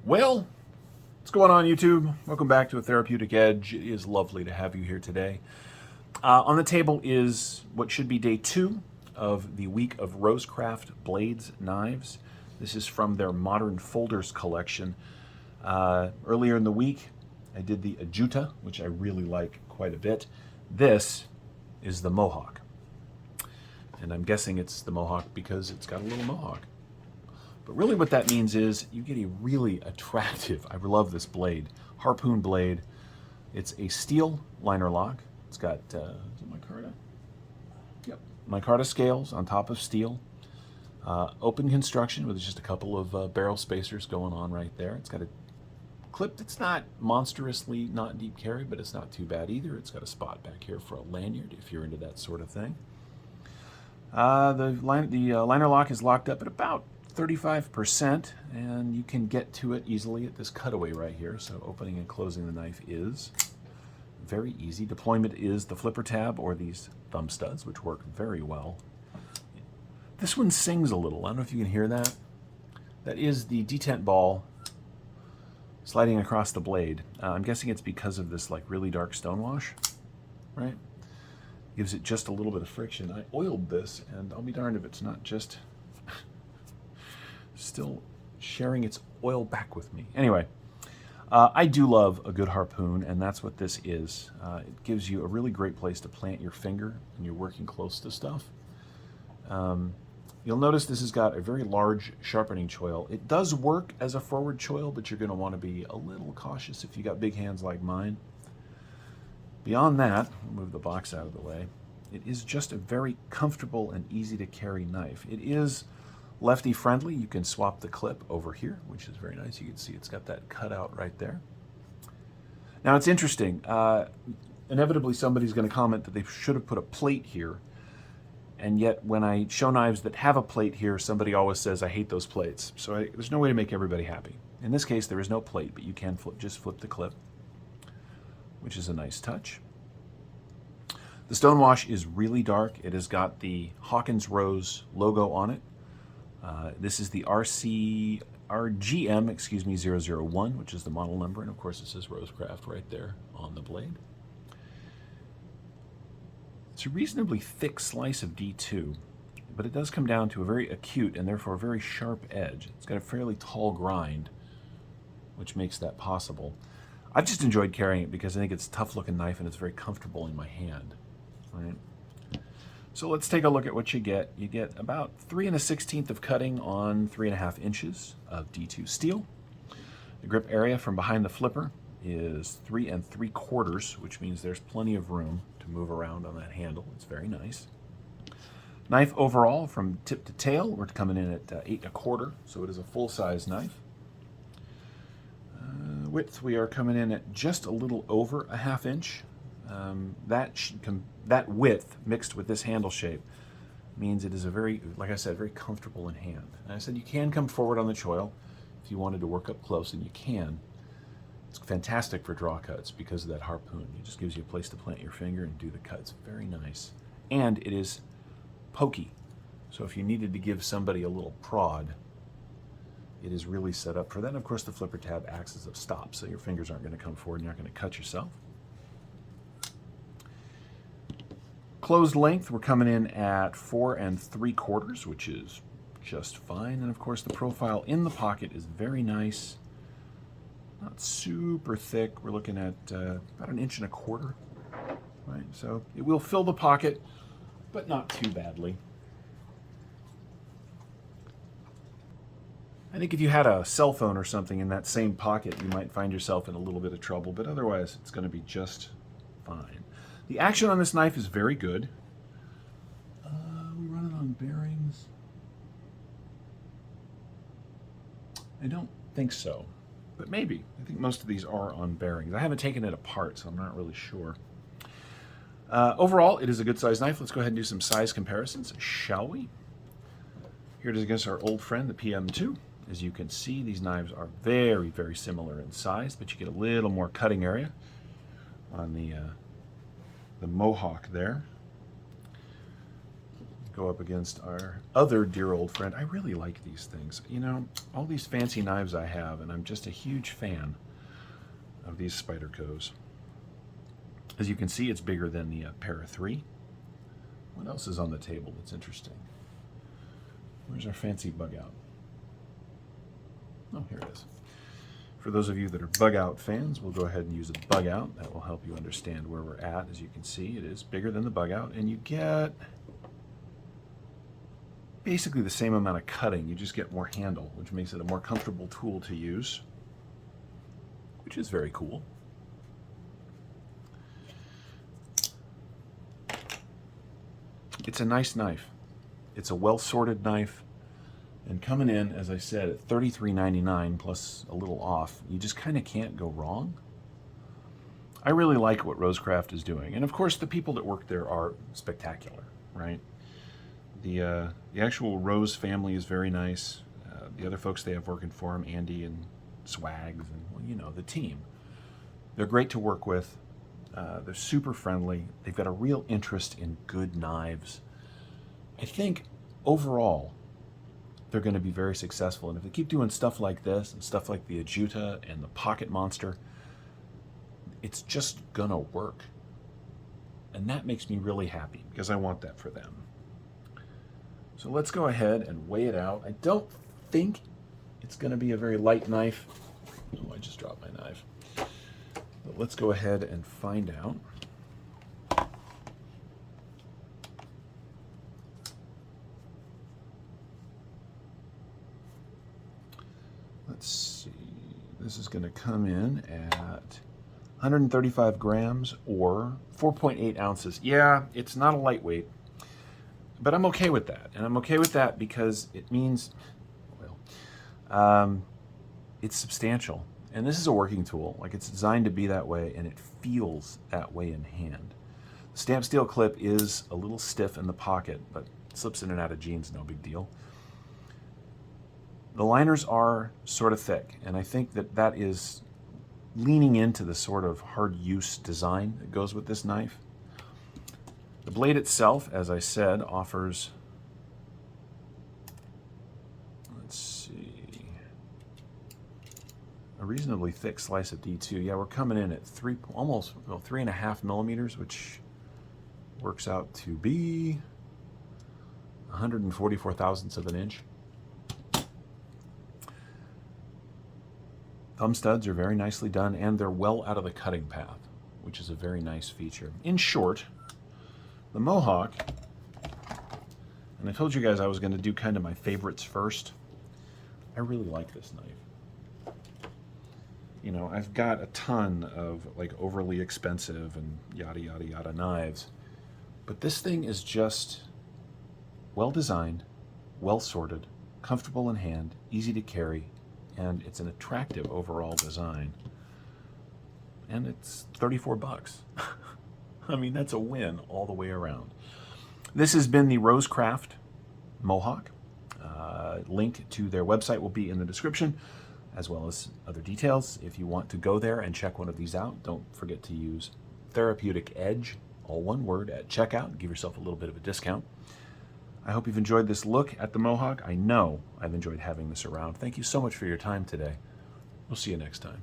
Well, what's going on, YouTube? Welcome back to A Therapeutic Edge. It is lovely to have you here today. On the table is what should be day 2 of the week of Rosecraft Blades knives. This is from their Modern Folders collection. Earlier in the week, I did the Ajuta, which I really like quite a bit. This is the Mohok. And I'm guessing it's the Mohok because it's got a little Mohawk. But really what that means is you get a really attractive, I love this blade, harpoon blade. It's a steel liner lock. It's got, is it micarta? Yep, micarta scales on top of steel. Open construction with just a couple of barrel spacers going on right there. It's got a clip that's not monstrously not deep carry, but it's not too bad either. It's got a spot back here for a lanyard if you're into that sort of thing. The liner lock is locked up at about 35%, and you can get to it easily at this cutaway right here. So opening and closing the knife is very easy. Deployment is the flipper tab or these thumb studs, which work very well. This one sings a little. I don't know if you can hear that. That is the detent ball sliding across the blade. I'm guessing it's because of this like really dark stonewash, right? Gives it just a little bit of friction. I oiled this, and I'll be darned if it's not just still sharing its oil back with me. Anyway, I do love a good harpoon, and that's what this is. It gives you a really great place to plant your finger when you're working close to stuff. You'll notice this has got a very large sharpening choil. It does work as a forward choil, but you're going to want to be a little cautious if you got big hands like mine. Beyond that, I'll move the box out of the way. It is just a very comfortable and easy to carry knife. It is lefty friendly. You can swap the clip over here, which is very nice. You can see it's got that cutout right there. Now it's interesting. Inevitably somebody's going to comment that they should have put a plate here. And yet when I show knives that have a plate here, somebody always says, I hate those plates. So there's no way to make everybody happy. In this case, there is no plate, but you can just flip the clip, which is a nice touch. The stonewash is really dark. It has got the Hawkins Rose logo on it. This is the RGM 001, which is the model number, and of course it says Rosecraft right there on the blade. It's a reasonably thick slice of D2, but it does come down to a very acute and therefore a very sharp edge. It's got a fairly tall grind, which makes that possible. I've just enjoyed carrying it because I think it's a tough looking knife and it's very comfortable in my hand. Right? So let's take a look at what you get. You get about 3 1/16 of cutting on 3.5 inches of D2 steel. The grip area from behind the flipper is 3 3/4, which means there's plenty of room to move around on that handle. It's very nice. Knife overall from tip to tail, we're coming in at 8 1/4, so it is a full-size knife. Width, we are coming in at just a little over a 1/2 inch. That width mixed with this handle shape means it is a very, like I said, very comfortable in hand. And I said you can come forward on the choil if you wanted to work up close, and you can. It's fantastic for draw cuts because of that harpoon. It just gives you a place to plant your finger and do the cuts. Very nice. And it is pokey. So if you needed to give somebody a little prod, it is really set up for that. And of course the flipper tab acts as a stop, so your fingers aren't going to come forward and you're not going to cut yourself. Closed length, we're coming in at 4 3/4, which is just fine. And of course the profile in the pocket is very nice. Not super thick. We're looking at about 1 1/4 inches, right? So it will fill the pocket, but not too badly. I think if you had a cell phone or something in that same pocket, you might find yourself in a little bit of trouble, but otherwise it's going to be just fine. The action on this knife is very good. We run it on bearings. I don't think so, but maybe. I think most of these are on bearings. I haven't taken it apart, so I'm not really sure. Overall, it is a good size knife. Let's go ahead and do some size comparisons, shall we? Here it is against our old friend, the PM2. As you can see, these knives are very, very similar in size, but you get a little more cutting area on the Mohok there. go up against our other dear old friend. I really like these things. You know, all these fancy knives I have, and I'm just a huge fan of these Spydercos. As you can see, it's bigger than the Para 3. What else is on the table that's interesting? Where's our fancy bug out? Oh, here it is. For those of you that are bug out fans, we'll go ahead and use a bug out. That will help you understand where we're at. As you can see, it is bigger than the bug out, and you get basically the same amount of cutting. You just get more handle, which makes it a more comfortable tool to use, which is very cool. It's a nice knife. It's a well-sorted knife, and coming in, as I said, at $33.99 plus a little off, you just kind of can't go wrong. I really like what Rosecraft is doing, and of course the people that work there are spectacular, right? The actual Rose family is very nice. The other folks they have working for them, Andy and Swags, and well, you know, the team. They're great to work with. They're super friendly. They've got a real interest in good knives. I think overall they're going to be very successful, and if they keep doing stuff like this and stuff like the Ajuta and the Pocket Monster, it's just gonna work. And that makes me really happy because I want that for them. So let's go ahead and weigh it out. I don't think it's going to be a very light knife. Oh, I just dropped my knife. But let's go ahead and find out. Let's see. This is going to come in at 135 grams or 4.8 ounces. Yeah, it's not a lightweight. But I'm okay with that, and I'm okay with that because it means, well, it's substantial. And this is a working tool. Like, it's designed to be that way, and it feels that way in hand. The stamped steel clip is a little stiff in the pocket, but it slips in and out of jeans, no big deal. The liners are sort of thick, and I think that that is leaning into the sort of hard use design that goes with this knife. The blade itself, as I said, offers, let's see, a reasonably thick slice of D2. Yeah, we're coming in at 3.5 millimeters, which works out to be 144 thousandths of an inch. Thumb studs are very nicely done, and they're well out of the cutting path, which is a very nice feature. In short, the Mohok, and I told you guys I was going to do kind of my favorites first. I really like this knife. You know, I've got a ton of like overly expensive and yada yada yada knives, but this thing is just well designed, well sorted, comfortable in hand, easy to carry, and it's an attractive overall design. And it's 34 bucks. I mean, that's a win all the way around. This has been the Rosecraft Mohok. Link to their website will be in the description, as well as other details. If you want to go there and check one of these out, don't forget to use Therapeutic Edge, all one word, at checkout. Give yourself a little bit of a discount. I hope you've enjoyed this look at the Mohok. I know I've enjoyed having this around. Thank you so much for your time today. We'll see you next time.